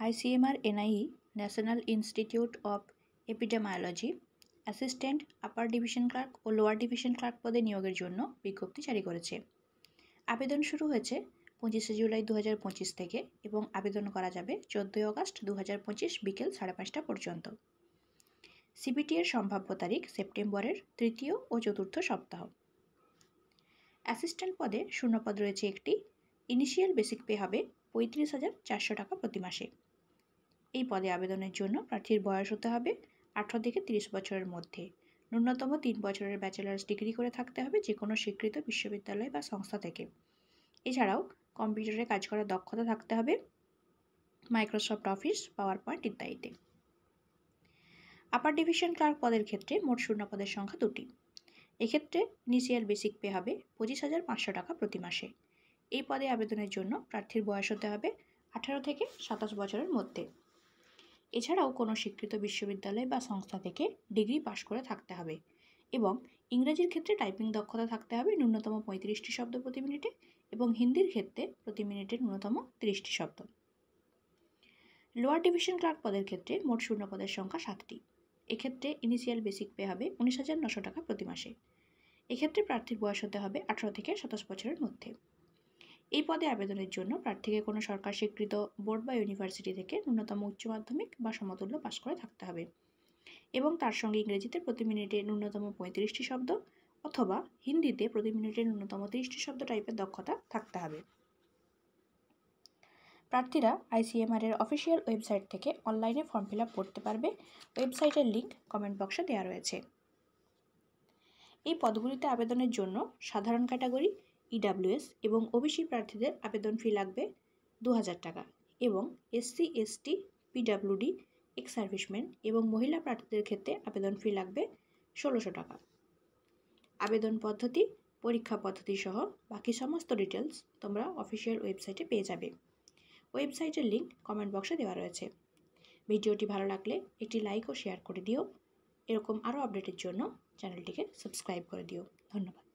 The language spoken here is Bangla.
ICMR NIE National Institute of Epidemiology assistant upper division clerk ও লোয়ার ডিভিশন ক্লার্ক পদে নিয়োগের জন্য বিজ্ঞপ্তি জারি করেছে। আবেদন শুরু হয়েছে 25শে জুলাই 2025 থেকে এবং আবেদন করা যাবে 14ই আগস্ট 2025 বিকেল 5:30টা পর্যন্ত। সিবিটি এর সম্ভাব্য তারিখ সেপ্টেম্বরের তৃতীয় ও চতুর্থ সপ্তাহ। অ্যাসিস্ট্যান্ট পদে শূন্যপদ রয়েছে একটি। ইনিশিয়াল বেসিক পে হবে 35,400 টাকা প্রতি মাসে। এই পদে আবেদনের জন্য প্রার্থীর বয়স হতে হবে 18 থেকে 30 বছরের মধ্যে। ন্যূনতম 3 বছরের ব্যাচেলার্স ডিগ্রি করে থাকতে হবে যে কোনো স্বীকৃত বিশ্ববিদ্যালয় বা সংস্থা থেকে। এছাড়াও কম্পিউটারে কাজ করার দক্ষতা থাকতে হবে, মাইক্রোসফট অফিস, পাওয়ার পয়েন্ট ইত্যাদিতে। আপার ডিভিশন ক্লার্ক পদের ক্ষেত্রে মোট শূন্যপদের সংখ্যা 2টি। এক্ষেত্রে ইনিশিয়াল বেসিক পে হবে 25,500 টাকা প্রতি মাসে। এই পদে আবেদনের জন্য প্রার্থীর বয়স হতে হবে 18 থেকে 27 বছরের মধ্যে। এছাড়াও কোনো স্বীকৃত বিশ্ববিদ্যালয় বা সংস্থা থেকে ডিগ্রি পাশ করে থাকতে হবে এবং ইংরেজির ক্ষেত্রে টাইপিং দক্ষতা থাকতে হবে ন্যূনতম 35টি শব্দ প্রতি মিনিটে এবং হিন্দির ক্ষেত্রে প্রতি মিনিটে ন্যূনতম 30টি শব্দ। লোয়ার ডিভিশন ক্লার্ক পদের ক্ষেত্রে মোট শূন্যপদের সংখ্যা 7টি। এক্ষেত্রে ইনিশিয়াল বেসিক পে হবে 19,900 টাকা প্রতি মাসে। এক্ষেত্রে প্রার্থীর বয়স হতে হবে 18 থেকে 27 বছরের মধ্যে। এই পদে আবেদনের জন্য প্রার্থীকে কোনো সরকার স্বীকৃত বোর্ড বা ইউনিভার্সিটি থেকে ন্যূনতম উচ্চ মাধ্যমিক বা সমতুল্য পাশ করে থাকতে হবে এবং তার সঙ্গে ইংরেজিতে প্রতি মিনিটে ন্যূনতম 35টি শব্দ অথবা হিন্দিতে প্রতি মিনিটে ন্যূনতম 30টি শব্দ টাইপের দক্ষতা থাকতে হবে। প্রার্থীরা ICMR এর অফিসিয়াল ওয়েবসাইট থেকে অনলাইনে ফর্ম ফিল আপ করতে পারবে। ওয়েবসাইটের লিঙ্ক কমেন্ট বক্সে দেওয়া রয়েছে। এই পদগুলিতে আবেদনের জন্য সাধারণ ক্যাটাগরি, EWS এবং OBC প্রার্থীদের আবেদন ফি লাগবে 2,000 টাকা এবং SC, ST, PWD, ex serviceman এবং মহিলা প্রার্থীদের ক্ষেত্রে আবেদন ফি লাগবে 1,600 টাকা। আবেদন পদ্ধতি, পরীক্ষা পদ্ধতি সহ বাকি সমস্ত ডিটেলস তোমরা অফিসিয়াল ওয়েবসাইটে পেয়ে যাবে। ওয়েবসাইটের লিঙ্ক কমেন্ট বক্সে দেওয়া রয়েছে। ভিডিওটি ভালো লাগলে একটি লাইক ও শেয়ার করে দিও। এরকম আরও আপডেটের জন্য চ্যানেলটিকে সাবস্ক্রাইব করে দিও। ধন্যবাদ।